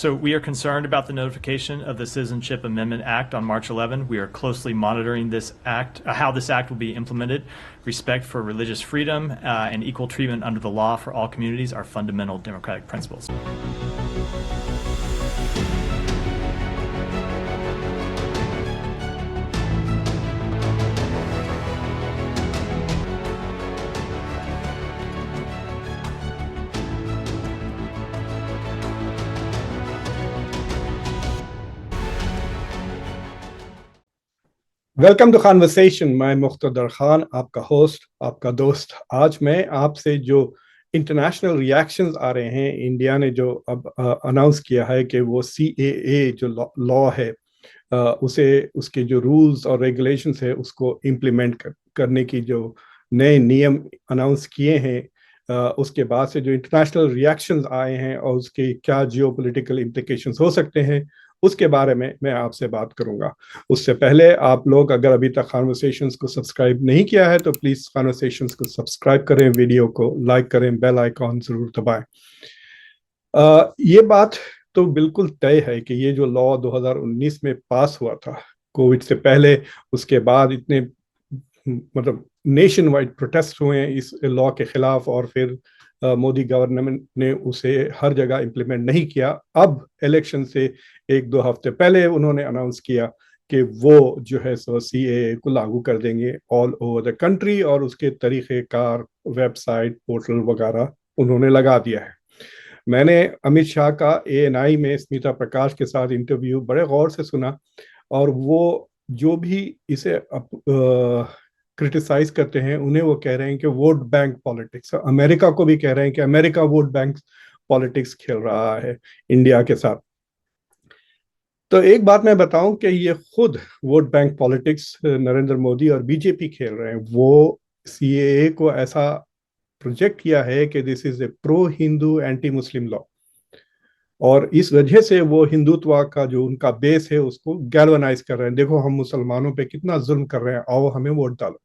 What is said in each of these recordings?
So we are concerned about the notification of the Citizenship Amendment Act on March 11. We are closely monitoring this act, how this act will be implemented. Respect for religious freedom and equal treatment under the law for all communities are fundamental democratic principles. Welcome to conversation. मैं मुख्तदर खान, आपका host, आपका दोस्त। आज मैं आपसे जो international reactions आ रहे हैं, इंडिया ने जो अब अनाउंस किया है कि वो CAA जो लॉ है उसे, उसके जो रूल्स और रेगुलेशंस है उसको इम्प्लीमेंट करने की जो नए नियम अनाउंस किए हैं, उसके बाद से जो इंटरनेशनल रिएक्शंस आए हैं और उसके क्या जियोपॉलिटिकल इम्प्लिकेशंस हो सकते हैं, उसके बारे में मैं आपसे बात करूंगा। उससे पहले आप लोग अगर अभी तक कॉन्वर्सेशंस को सब्सक्राइब नहीं किया है तो प्लीज कॉन्वर्सेशंस को सब्सक्राइब करें, वीडियो को लाइक करें, बेल आइकॉन जरूर दबाएं। ये बात तो बिल्कुल तय है कि ये जो लॉ 2019 में पास हुआ था कोविड से पहले, उसके बाद इतने मतलब नेशन वाइड प्रोटेस्ट हुए हैं इस लॉ के खिलाफ, और फिर मोदी गवर्नमेंट ने उसे हर जगह इम्प्लीमेंट नहीं किया। अब इलेक्शन से 1-2 हफ्ते पहले उन्होंने अनाउंस किया कि वो जो है सो CAA को लागू कर देंगे ऑल ओवर द कंट्री, और उसके तरीक़ेकार, वेबसाइट, पोर्टल वगैरह उन्होंने लगा दिया है। मैंने अमित शाह का ANI में स्मिता प्रकाश के साथ इंटरव्यू बड़े गौर से सुना, और वो जो भी इसे क्रिटिसाइज करते हैं उन्हें वो कह रहे हैं कि वोट बैंक पॉलिटिक्स, अमेरिका को भी कह रहे हैं कि अमेरिका वोट बैंक पॉलिटिक्स खेल रहा है इंडिया के साथ। तो एक बात मैं बताऊं कि ये खुद vote bank politics Narendra Modi और बीजेपी खेल रहे हैं। वो CAA को ऐसा प्रोजेक्ट किया है कि this is A pro Hindu anti Muslim law, और इस वजह से वो हिंदुत्व का जो उनका बेस है उसको गैल्वनाइज कर रहे हैं। देखो हम मुसलमानों पे कितना जुल्म कर रहे हैं, आओ हमें वोट डालो।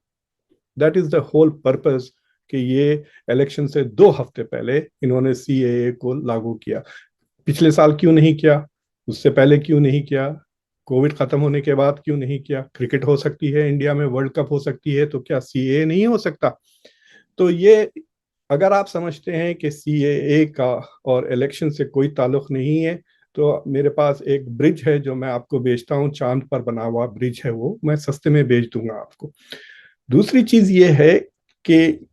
That is the whole purpose कि ये इलेक्शन से 2 हफ्ते पहले इन्होंने CAA को लागू किया। पिछले साल क्यों नहीं किया, उससे पहले क्यों नहीं किया, कोविड खत्म होने के बाद क्यों नहीं किया? क्रिकेट हो सकती है इंडिया में, वर्ल्ड कप हो सकती है, तो क्या CAA नहीं हो सकता? तो ये अगर आप समझते हैं कि CAA का और इलेक्शन से कोई ताल्लुक नहीं है, तो मेरे पास एक ब्रिज है जो मैं आपको बेचता हूँ, चांद पर बना हुआ ब्रिज है, वो मैं सस्ते में बेच दूंगा आपको। दूसरी चीज ये है कि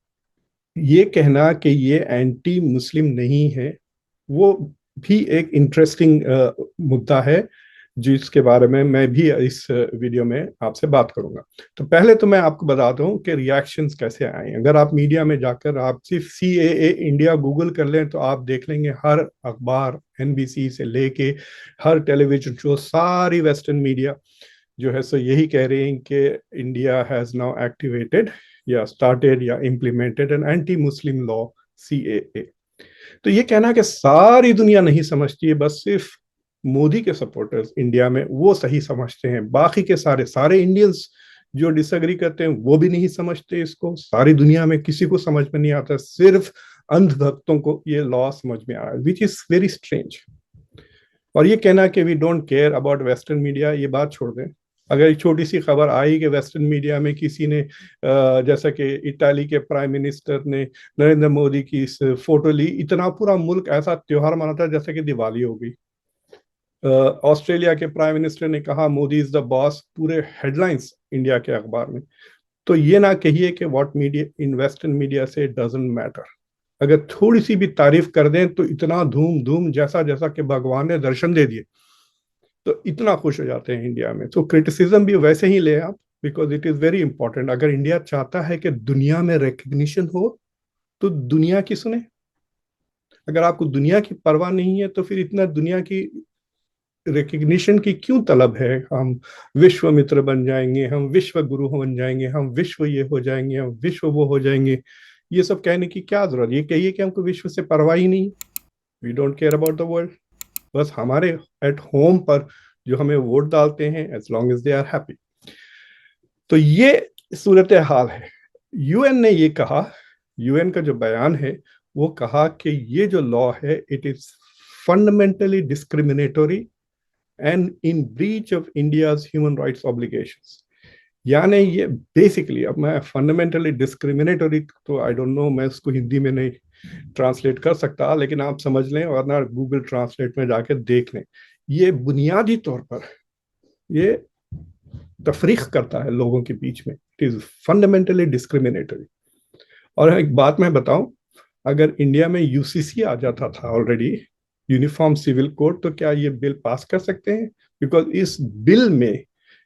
ये कहना कि ये एंटी मुस्लिम नहीं है, वो भी एक इंटरेस्टिंग मुद्दा है जिसके बारे में मैं भी इस वीडियो में आपसे बात करूंगा। तो पहले तो मैं आपको बता दूं कि रिएक्शंस कैसे आए। अगर आप मीडिया में जाकर आप सिर्फ CAA इंडिया गूगल कर लें तो आप देख लेंगे हर अखबार, NBC से लेके हर टेलीविजन शो, सारी वेस्टर्न मीडिया जो है सो यही कह रहे हैं कि इंडिया हैज नाउ एक्टिवेटेड या स्टार्टेड या implemented N anti Muslim law CAA। तो ये कहना कि सारी दुनिया नहीं समझती है, बस सिर्फ मोदी के सपोर्टर्स इंडिया में वो सही समझते हैं, बाकी के सारे इंडियंस जो डिसएग्री करते हैं वो भी नहीं समझते इसको। सारी दुनिया में किसी को समझ में नहीं आता, सिर्फ अंधभक्तों को ये लॉ समझ में आया, विच इज वेरी स्ट्रेंज। और ये कहना कि we don't care about western media, ये बात छोड़ दें। अगर एक छोटी सी खबर आई कि वेस्टर्न मीडिया में किसी ने जैसा कि इटाली के प्राइम मिनिस्टर ने नरेंद्र मोदी की इस फोटो ली, इतना पूरा मुल्क ऐसा त्योहार मनाता जैसे कि दिवाली हो गई। ऑस्ट्रेलिया के प्राइम मिनिस्टर ने कहा मोदी इज द बॉस, पूरे हेडलाइंस इंडिया के अखबार में। तो ये ना कहिए कि what media in western media से डजंट मैटर। अगर थोड़ी सी भी तारीफ कर दें तो इतना धूम धूम, जैसा जैसा कि भगवान ने दर्शन दे दिए, तो इतना खुश हो जाते हैं इंडिया में। तो क्रिटिसिज्म भी वैसे ही ले आप, because it is very important. अगर इंडिया चाहता है कि दुनिया में रिकग्निशन हो तो दुनिया की सुने। अगर आपको दुनिया की परवाह नहीं है तो फिर इतना दुनिया की रिकग्निशन की क्यों तलब है? हम विश्व मित्र बन जाएंगे, हम विश्व गुरु बन जाएंगे, हम विश्व ये हो जाएंगे, हम विश्व वो हो जाएंगे, ये सब कहने की क्या जरूरत? ये कहिए कि हमको विश्व से परवाह ही नहीं, we don't care about the world. बस हमारे एट होम पर जो हमें वोट डालते हैं, as long as they are happy. तो ये सूरत हाल है। UN ने ये कहा, UN का जो बयान है वो कहा कि ये जो लॉ है it is fundamentally discriminatory and in breach of India's human rights obligations. यानी ये बेसिकली, अब मैं फंडामेंटली डिस्क्रिमिनेटरी तो आई डोंट नो, मैं उसको हिंदी में नहीं ट्रांसलेट कर सकता, लेकिन आप समझ लें और ना गूगल ट्रांसलेट में जाकर देख लें, ये बुनियादी तौर पर ये तफरीक करता है लोगों के बीच में। It is fundamentally discriminatory. और एक बात मैं बताऊं, अगर इंडिया में यूसीसी आ जाता था ऑलरेडी, यूनिफॉर्म सिविल कोड, तो क्या ये बिल पास कर सकते हैं? बिकॉज इस बिल में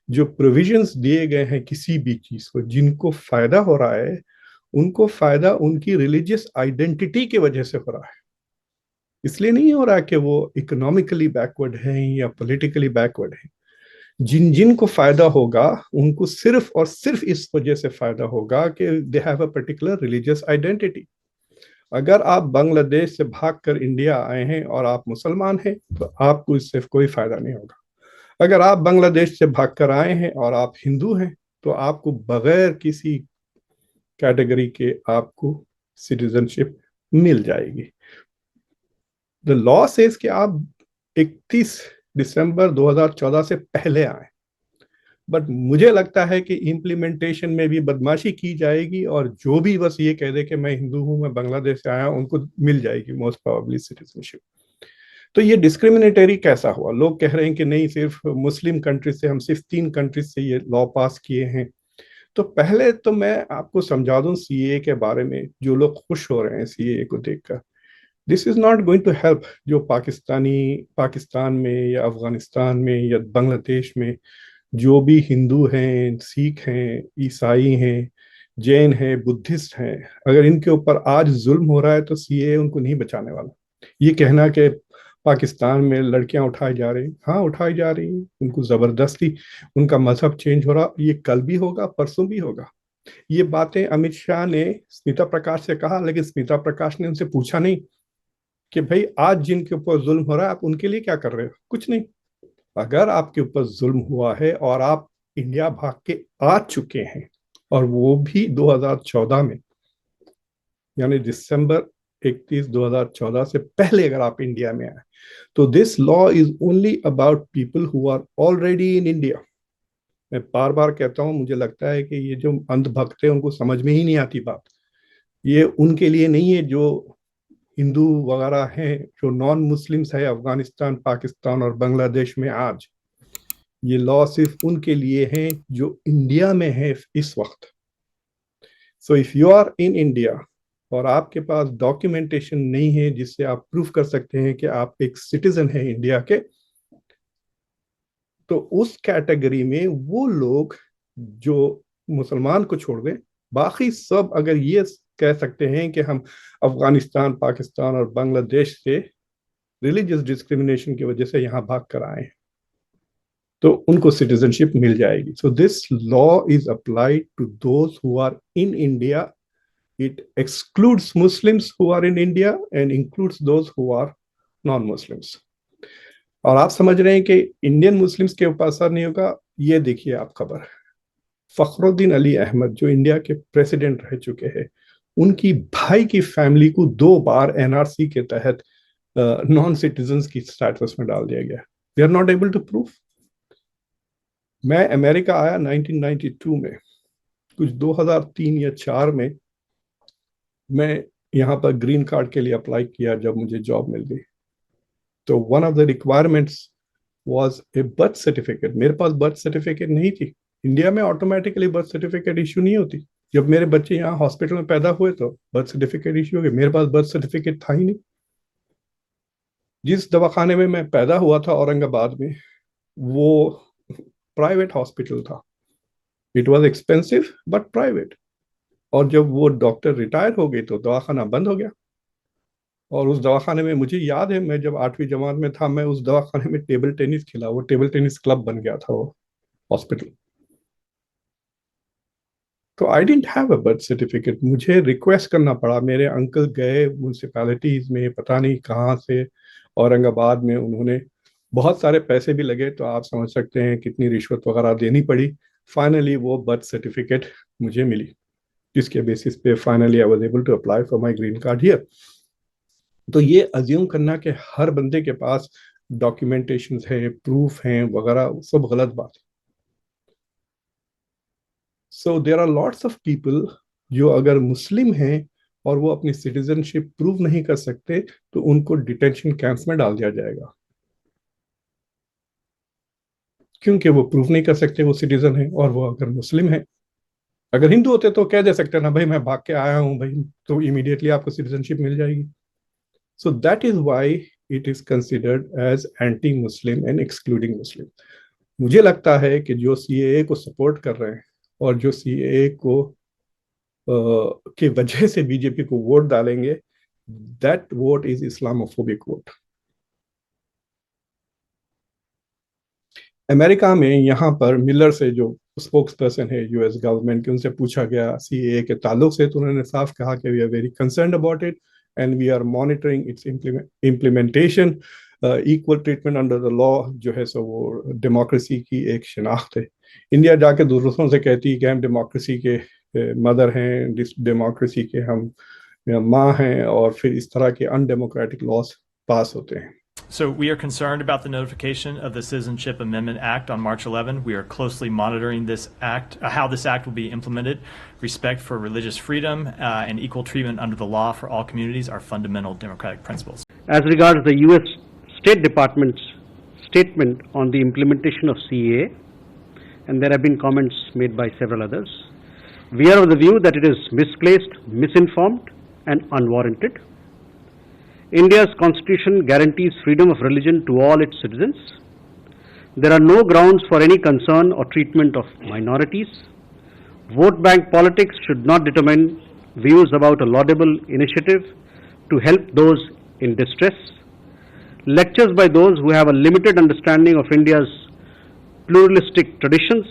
जो प्रोविजंस दिए गए हैं किसी भी चीज को, जिनको फायदा हो रहा है, उनको फायदा उनकी रिलीजियस आइडेंटिटी की वजह से हो रहा है, इसलिए नहीं हो रहा कि वो इकोनॉमिकली बैकवर्ड हैं या पॉलिटिकली बैकवर्ड हैं। जिन जिन को फायदा होगा उनको सिर्फ और सिर्फ इस वजह से फायदा होगा कि they have a particular religious identity. अगर आप बांग्लादेश से भागकर इंडिया आए हैं और आप मुसलमान हैं तो आपको इससे कोई फायदा नहीं होगा। अगर आप बांग्लादेश से भागकर आए हैं और आप हिंदू हैं तो आपको बगैर किसी कैटेगरी के आपको सिटीजनशिप मिल जाएगी। द लॉ सेज कि आप 31 दिसंबर 2014 से पहले आए, बट मुझे लगता है कि इम्प्लीमेंटेशन में भी बदमाशी की जाएगी और जो भी बस ये कह दे कि मैं हिंदू हूं, मैं बांग्लादेश से आया, उनको मिल जाएगी मोस्ट प्रोबेबली सिटीजनशिप। तो ये डिस्क्रिमिनेटरी कैसा हुआ? लोग कह रहे हैं कि नहीं, सिर्फ मुस्लिम कंट्रीज से, हम सिर्फ 3 कंट्रीज से ये लॉ पास किए हैं। तो पहले तो मैं आपको समझा दूं सीए के बारे में, जो लोग खुश हो रहे हैं सीए को देखकर, this is not going to help जो पाकिस्तान में या अफगानिस्तान में या बांग्लादेश में जो भी हिंदू हैं, सिख हैं, ईसाई हैं, जैन हैं, बुद्धिस्ट हैं। अगर इनके ऊपर आज जुल्म हो रहा है तो सीए उनको नहीं बचाने वाला। ये कहना कि पाकिस्तान में लड़कियां उठाई जा रही, हाँ उठाई जा रही हैं, उनको जबरदस्ती उनका मजहब चेंज हो रहा, ये कल भी होगा, परसों भी होगा। ये बातें अमित शाह ने स्मिता प्रकाश से कहा, लेकिन स्मिता प्रकाश ने उनसे पूछा नहीं कि भाई आज जिनके ऊपर जुल्म हो रहा है आप उनके लिए क्या कर रहे हो? कुछ नहीं। अगर आपके ऊपर जुल्म हुआ है और आप इंडिया भाग के आ चुके हैं, और वो भी 2014 में, यानी दिसंबर 31 2014 से पहले अगर आप इंडिया में आए, तो this law is only about people who are already in India. मैं बार बार कहता हूं, मुझे लगता है कि ये जो अंधभक्त है उनको समझ में ही नहीं आती बात। ये उनके लिए नहीं है जो हिंदू वगैरह हैं, जो नॉन मुस्लिम्स है अफगानिस्तान, पाकिस्तान और बांग्लादेश में आज। ये लॉ सिर्फ उनके लिए है जो इंडिया में है इस वक्त। So if you are in India और आपके पास डॉक्यूमेंटेशन नहीं है जिससे आप प्रूफ कर सकते हैं कि आप एक सिटीजन हैं इंडिया के, तो उस कैटेगरी में वो लोग जो मुसलमान को छोड़ दें, बाकी सब अगर ये कह सकते हैं कि हम अफगानिस्तान, पाकिस्तान और बांग्लादेश से रिलीजियस डिस्क्रिमिनेशन की वजह से यहाँ भाग कर आए हैं, तो उनको सिटीजनशिप मिल जाएगी। So this law is applied to those who are in India. It excludes Muslims who are in India and includes those who are non-Muslims. और आप समझ रहे हैं कि इंडियन मुस्लिम्स के ऊपर असर नहीं होगा। ये देखिए आप खबर, फखरुद्दीन अली अहमद जो इंडिया के प्रेसिडेंट रह चुके हैं, उनकी भाई की फैमिली को 2 बार एनआरसी के तहत नॉन सिटीजन्स की स्टेटस में डाल दिया गया। They are not able to proof. मैं अमेरिका आया 1992 में, कुछ 2003 या 4 में मैं यहाँ पर ग्रीन कार्ड के लिए अप्लाई किया। जब मुझे जॉब मिल गई तो one of the requirements was a birth certificate. मेरे पास बर्थ सर्टिफिकेट नहीं थी। इंडिया में ऑटोमेटिकली बर्थ सर्टिफिकेट इशू नहीं होती। जब मेरे बच्चे यहाँ हॉस्पिटल में पैदा हुए तो बर्थ सर्टिफिकेट इशू हो गया। मेरे पास बर्थ सर्टिफिकेट था ही नहीं। जिस दवाखाने में मैं पैदा हुआ था औरंगाबाद में, वो प्राइवेट हॉस्पिटल था। It was expensive but private. और जब वो डॉक्टर रिटायर हो गए तो दवाखाना बंद हो गया। और उस दवाखाने में मुझे याद है, मैं जब 8वीं जमात में था, मैं उस दवाखाने में टेबल टेनिस खेला। वो टेबल टेनिस क्लब बन गया था वो हॉस्पिटल। तो I didn't have a birth certificate. मुझे रिक्वेस्ट करना पड़ा। मेरे अंकल गए म्यूनसिपैलिटीज में, पता नहीं कहाँ से, औरंगाबाद में, उन्होंने बहुत सारे पैसे भी लगे। तो आप समझ सकते हैं कितनी रिश्वत वगैरह देनी पड़ी। फाइनली वो बर्थ सर्टिफिकेट मुझे मिली, जिसके बेसिस पे finally I was able to apply for my green card here. तो ये अज्यूम करना कि हर बंदे के पास डॉक्यूमेंटेशन है, प्रूफ हैं वगैरह, सब गलत बात है। So there are lots of people जो अगर मुस्लिम हैं और वो अपनी सिटीजनशिप प्रूव नहीं कर सकते तो उनको डिटेंशन कैंप्स में डाल दिया जाएगा, क्योंकि वो प्रूव नहीं कर सकते वो सिटीजन है, और वो अगर मुस्लिम है, अगर हिंदू होते तो कह दे सकते ना भाई मैं भाग के आया हूं भाई, तो इमीडिएटली आपको सिटीजनशिप मिल जाएगी। So that is why it is considered as anti Muslim and excluding Muslim. मुझे लगता है कि जो सीएए को सपोर्ट कर रहे हैं और जो सीएए को की वजह से बीजेपी को वोट डालेंगे, that vote is Islamophobic vote. America में यहाँ पर मिलर से जो स्पोक्स पर्सन है यूएस गवर्नमेंट के, उनसे पूछा गया सीएए के ताल्लुक से, तो उन्होंने साफ कहा कि we are very concerned about it and we are monitoring its implementation. Equal treatment under the law जो है सो वो डेमोक्रेसी की एक शिनाख्त है। इंडिया जाके दूसरों से कहती है कि हम डेमोक्रेसी के मदर हैं, डेमोक्रेसी के हम माँ हैं, और फिर इस तरह के अनडेमोक्रेटिक लॉज पास होते हैं। So we are concerned about the notification of the Citizenship Amendment Act on March 11. We are closely monitoring this act, how this act will be implemented. Respect for religious freedom and equal treatment under the law for all communities are fundamental democratic principles. As regards the U.S. State Department's statement on the implementation of CAA, and there have been comments made by several others, we are of the view that it is misplaced, misinformed, and unwarranted. India's constitution guarantees freedom of religion to all its citizens. There are no grounds for any concern or treatment of minorities. Vote bank politics should not determine views about a laudable initiative to help those in distress. Lectures by those who have a limited understanding of India's pluralistic traditions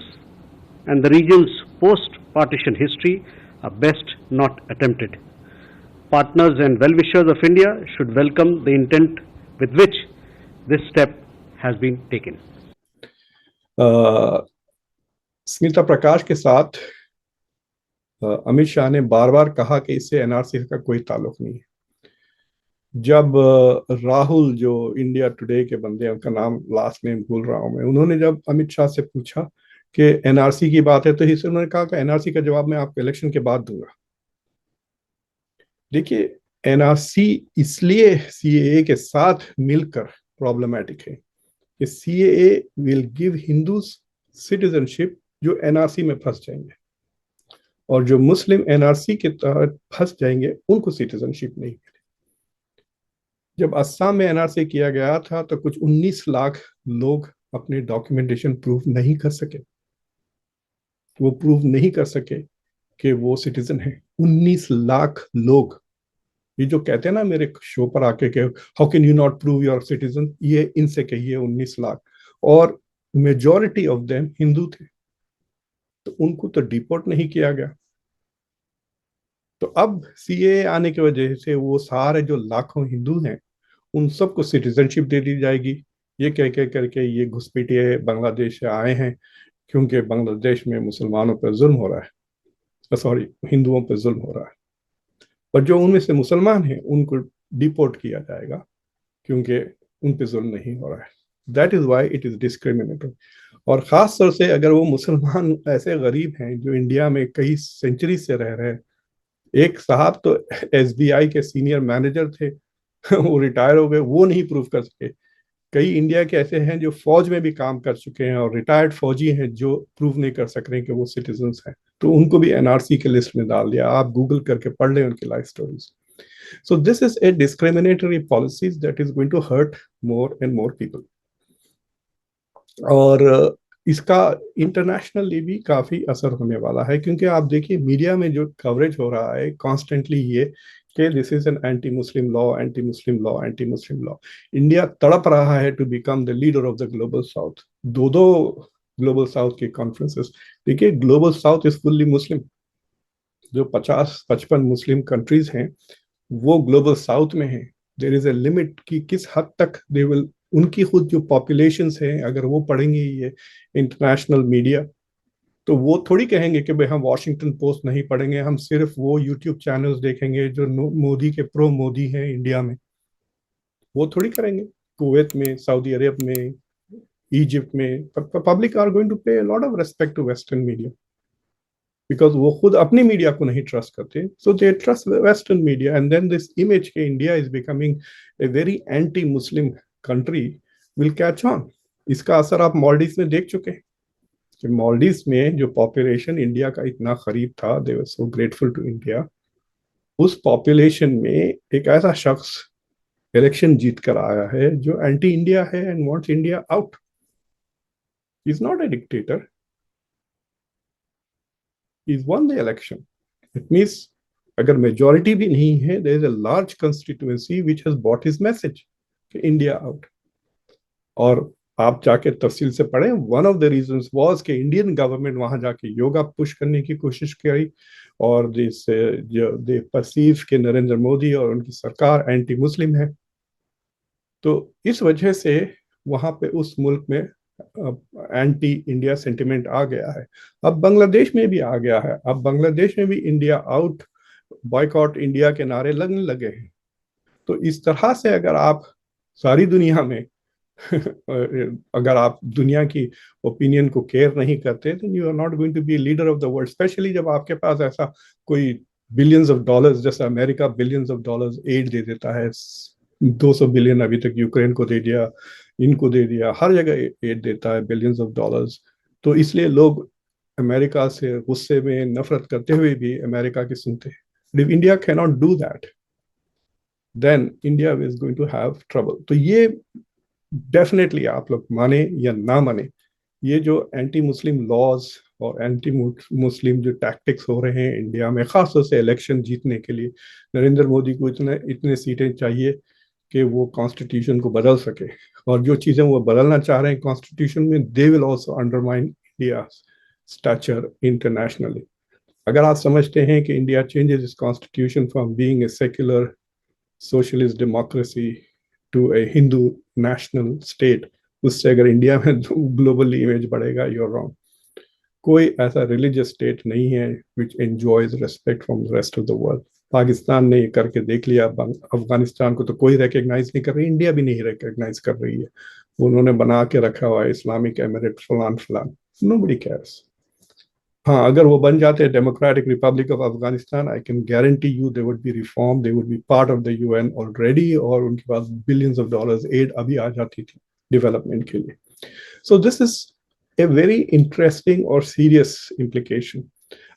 and the region's post-partition history are best not attempted. Partners and well-wishers of India should welcome the intent with which this step has been taken. Smita प्रकाश के साथ अमित शाह ने बार बार कहा कि इससे NRC का कोई ताल्लुक नहीं है। जब राहुल जो इंडिया टुडे के बंदे हैं, उनका नाम लास्ट नेम भूल रहा हूं मैं, उन्होंने जब अमित शाह से पूछा कि एनआरसी की बात है तो इससे उन्होंने कहा कि एनआरसी का जवाब मैं आपको इलेक्शन के बाद दूंगा। देखिए, एनआरसी इसलिए सीएए के साथ मिलकर प्रॉब्लमैटिक है कि CAA will give Hindus citizenship जो एनआरसी में फंस जाएंगे, और जो मुस्लिम एनआरसी के तहत फंस जाएंगे उनको सिटीजनशिप नहीं मिलेगी। जब अस्साम में एनआरसी किया गया था तो कुछ 19 लाख लोग अपने डॉक्यूमेंटेशन प्रूफ नहीं कर सके, वो प्रूव नहीं कर सके कि वो सिटीजन है। 19 लाख लोग, ये जो कहते हैं ना मेरे शो पर आके के how can you not prove your citizen, ये इनसे कहिए 19 लाख, और मेजॉरिटी ऑफ देम हिंदू थे, तो उनको तो डिपोर्ट नहीं किया गया। तो अब सीए आने की वजह से वो सारे जो लाखों हिंदू हैं उन सबको सिटीजनशिप दे दी जाएगी। ये कह के करके ये घुसपैठिए बांग्लादेश से आए हैं क्योंकि बांग्लादेश में मुसलमानों पर जुल्म हो रहा है, सॉरी हिंदुओं पर जुल्म हो रहा है, और जो उनमें से मुसलमान हैं उनको डिपोर्ट किया जाएगा क्योंकि उन पर जुल्म नहीं हो रहा है। That is why it is discriminatory. और ख़ास तौर से अगर वो मुसलमान ऐसे गरीब हैं जो इंडिया में कई सेंचुरी से रह रहे हैं। एक साहब तो एसबीआई के सीनियर मैनेजर थे, वो रिटायर हो गए, वो नहीं प्रूव कर सके। कई इंडिया के ऐसे हैं जो फौज में भी काम कर चुके हैं और रिटायर्ड फौजी हैं जो प्रूव नहीं कर सक रहे कि वो सिटीजन्स हैं, तो उनको भी एनआरसी के लिस्ट में डाल दिया। आप गूगल करके पढ़ लें उनकी life stories. So this is a discriminatory policies that is going to hurt more and more people. और इसका इंटरनेशनली भी काफी असर होने वाला है, क्योंकि आप देखिए मीडिया में जो कवरेज हो रहा है कॉन्स्टेंटली ये कि this is an anti Muslim law, anti Muslim law, anti Muslim law. India तड़प रहा है to become the leader of the global south. दो ग्लोबल साउथ की कॉन्फ्रेंसेस, देखिए global south is fully Muslim. जो 50-55 मुस्लिम कंट्रीज हैं वो global south में हैं। देयर इज ए लिमिट कि किस हद तक दे विल, उनकी खुद जो पॉपुलेशंस हैं अगर वो पढ़ेंगे ये इंटरनेशनल मीडिया, तो वो थोड़ी कहेंगे कि भाई हम वॉशिंगटन पोस्ट नहीं पढ़ेंगे, हम सिर्फ वो यूट्यूब चैनल्स देखेंगे जो मोदी के प्रो मोदी हैं इंडिया में। वो थोड़ी करेंगे। कुवैत में, सऊदी अरब में, इजिप्ट में public are going to pay lot of respect to western media, because वो खुद अपनी मीडिया को नहीं ट्रस्ट करते, so they trust western media, and then this image के India is becoming a very anti Muslim country will catch on. इसका असर आप मॉलडीव्स में देख चुके हैं कि मॉलडीव्स में जो पॉपुलेशन इंडिया का इतना करीब था, दे वर सो ग्रेटफुल टू इंडिया, उस पॉपुलेशन में एक ऐसा शख्स इलेक्शन जीत कर आया है जो एंटी इंडिया है and wants India out. Is not a dictator, he's won the election. It means अगर मेजॉरिटी भी नहीं है, there is a large constituency which has bought his message कि इंडिया आउट। और आप जाके तफसील से पढ़ें, one of the reasons was कि इंडियन गवर्नमेंट वहां जाके योगा पुश करने की कोशिश की, और दिस जो दे परसीव के नरेंद्र मोदी और उनकी सरकार एंटी मुस्लिम है, तो इस वजह से वहां पे उस मुल्क में एंटी इंडिया सेंटिमेंट आ गया है। अब बांग्लादेश में भी आ गया है, अब बांग्लादेश में भी इंडिया आउट, बॉयकॉट इंडिया के नारे लगने लगे हैं। तो इस तरह से अगर आप सारी दुनिया में अगर आप दुनिया की ओपिनियन को केयर नहीं करते, तो you are not going to be leader of the world, specially जब आपके पास ऐसा कोई बिलियंस ऑफ डॉलर्स, जैसे America billions of dollars aid दे देता है, 200 बिलियन अभी तक यूक्रेन को दे दिया, इनको दे दिया, हर जगह एड देता है बिलियंस ऑफ डॉलर्स। तो इसलिए लोग अमेरिका से गुस्से में नफरत करते हुए भी अमेरिका की सुनते हैं। If India can not do that, then India is going to have trouble. तो ये डेफिनेटली आप लोग माने या ना माने, ये जो एंटी मुस्लिम लॉज और एंटी मुस्लिम जो टैक्टिक्स हो रहे हैं इंडिया में, खासतौर से इलेक्शन जीतने के लिए, नरेंद्र मोदी को इतने सीटें चाहिए कि वो कॉन्स्टिट्यूशन को बदल सके, और जो चीजें वो बदलना चाह रहे हैं कॉन्स्टिट्यूशन में, they will also undermine India stature internationally. अगर आप समझते हैं कि इंडिया चेंजेस इस constitution from being a secular socialist democracy to a Hindu national state, उससे अगर इंडिया में ग्लोबली इमेज बढ़ेगा, यू आर रॉन्ग। कोई ऐसा रिलीजियस स्टेट नहीं है which enjoys respect from the rest of the world. Pakistan ने ये करके देख लिया, अफगानिस्तान को तो कोई रिकग्नाइज नहीं कर रही, इंडिया भी नहीं रिकग्नाइज कर रही है, उन्होंने बना के रखा हुआ है इस्लामिक एमिरेट फलान फलान, नोबडी केयर्स। हाँ, अगर वो बन जाते democratic Republic of Afghanistan, I can guarantee you they would be reform, they would be part of the UN already, और उनके पास बिलियंस ऑफ डॉलर्स एड अभी आ जाती थी डेवलपमेंट के लिए। सो this is a very interesting और सीरियस इम्प्लीकेशन।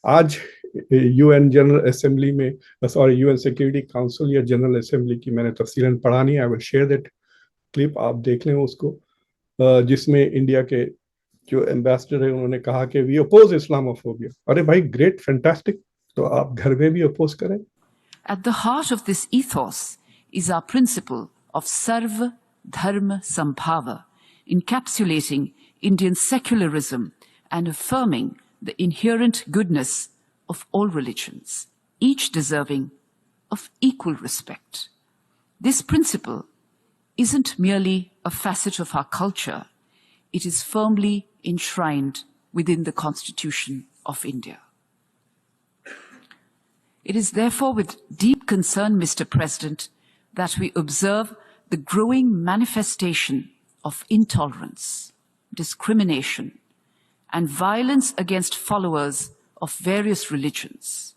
आज UN general assembly में, सॉरी यूएन सिक्योरिटी काउंसिल या जनरल असेंबली की मैंने तफसीलन पढ़ा नहीं, I will share that clip, आप देख लें उसको, जिसमें इंडिया के जो एम्बेसडर है उन्होंने कहा कि वी अपोज इस्लामोफोबिया। अरे भाई, ग्रेट, फैंटास्टिक, तो आप घर में भी अपोज करें। At the heart of this ethos is our principle of Sarva Dharma Sambhava, encapsulating Indian secularism and affirming the inherent goodness of all religions, each deserving of equal respect. This principle isn't merely a facet of our culture, it is firmly enshrined within the Constitution of India. It is therefore with deep concern, Mr. President, that we observe the growing manifestation of intolerance, discrimination, and violence against followers of various religions.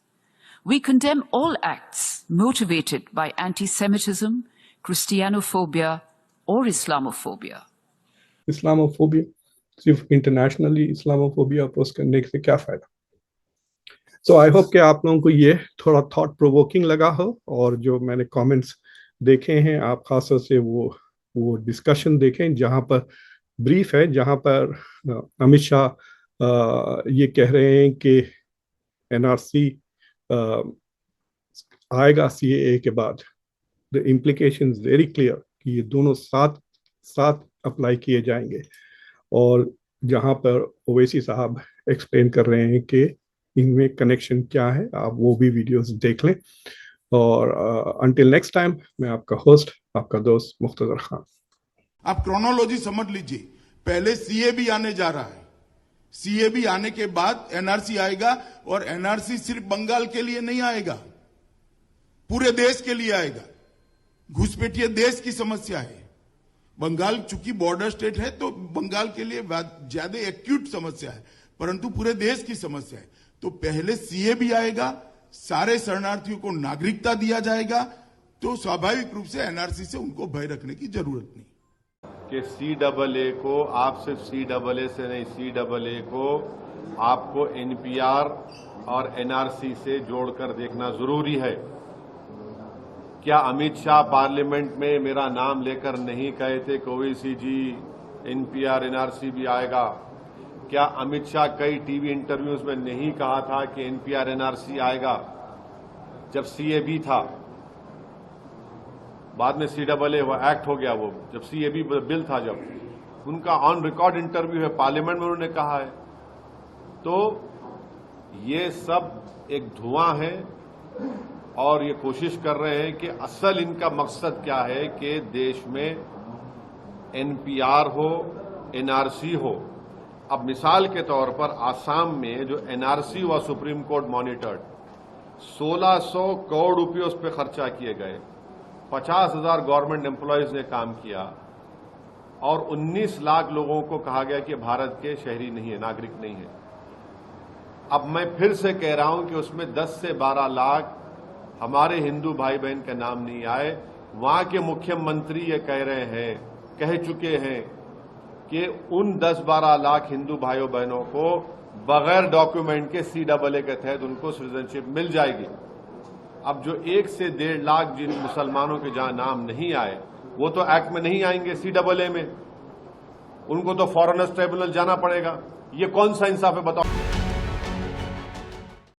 We condemn all acts motivated by anti-Semitism, Christianophobia, or Islamophobia. Islamophobia, सिर्फ internationally Islamophobia oppose करने से क्या फायदा। सो I hope कि आप लोगों को ये थोड़ा थॉट प्रोवोकिंग लगा हो, और जो मैंने कमेंट्स देखे हैं आप खासतौर से वो डिस्कशन देखें जहां पर ब्रीफ है, जहां पर अमित शाह ये कह रहे हैं कि एनआरसी आएगा सीएए के बाद, द इम्प्लीकेशंस वेरी क्लियर कि ये दोनों साथ अप्लाई किए जाएंगे, और जहां पर ओवैसी साहब एक्सप्लेन कर रहे हैं कि इनमें कनेक्शन क्या है, आप वो भी वीडियोस देख लें। और अंटिल नेक्स्ट टाइम, मैं आपका होस्ट, आपका दोस्त मुख्तदर खान। आप क्रोनोलॉजी समझ लीजिए, पहले सीए भी आने जा रहा है, सीए भी आने के बाद एनआरसी आएगा, और एनआरसी सिर्फ बंगाल के लिए नहीं आएगा, पूरे देश के लिए आएगा। घुसपैठिया देश की समस्या है। बंगाल चूंकि बॉर्डर स्टेट है तो बंगाल के लिए ज्यादा एक्यूट समस्या है, परंतु पूरे देश की समस्या है। तो पहले सीए भी आएगा, सारे शरणार्थियों को नागरिकता दिया जाएगा, तो स्वाभाविक रूप से एनआरसी से उनको भय रखने की जरूरत नहीं कि CAA को आप सिर्फ CAA से नहीं, CAA को आपको NPR और NRC से जोड़कर देखना जरूरी है। क्या अमित शाह पार्लियामेंट में मेरा नाम लेकर नहीं कहे थे कि ओवैसी जी NPR NRC भी आएगा? क्या अमित शाह कई टीवी इंटरव्यूज में नहीं कहा था कि NPR NRC आएगा? जब CAB था, बाद में CAA वो एक्ट हो गया, वो जब CAB बिल था, जब उनका ऑन रिकॉर्ड इंटरव्यू है, पार्लियामेंट में उन्होंने कहा है। तो ये सब एक धुआं है और ये कोशिश कर रहे हैं कि असल इनका मकसद क्या है कि देश में NPR हो, NRC हो। अब मिसाल के तौर पर आसाम में जो NRC हुआ, सुप्रीम कोर्ट मॉनिटर्ड, 1600 करोड़ रुपए उस पर खर्चा किए गए, 50,000 गवर्नमेंट एम्प्लॉयज ने काम किया और 19 लाख लोगों को कहा गया कि भारत के शहरी नहीं है, नागरिक नहीं है। अब मैं फिर से कह रहा हूं कि उसमें 10 से 12 लाख हमारे हिंदू भाई बहन के नाम नहीं आए। वहां के मुख्यमंत्री ये कह चुके हैं कि उन 10-12 लाख हिंदू भाइयों बहनों को बगैर डॉक्यूमेंट के CAA के तहत उनको सिटीजनशिप मिल जाएगी। अब जो 1 से 1.5 लाख जिन मुसलमानों के जहां नाम नहीं आए, वो तो एक्ट में नहीं आएंगे, CAA में, उनको तो फॉरेनर्स ट्रिब्यूनल जाना पड़ेगा। ये कौन सा इंसाफ है बताओ?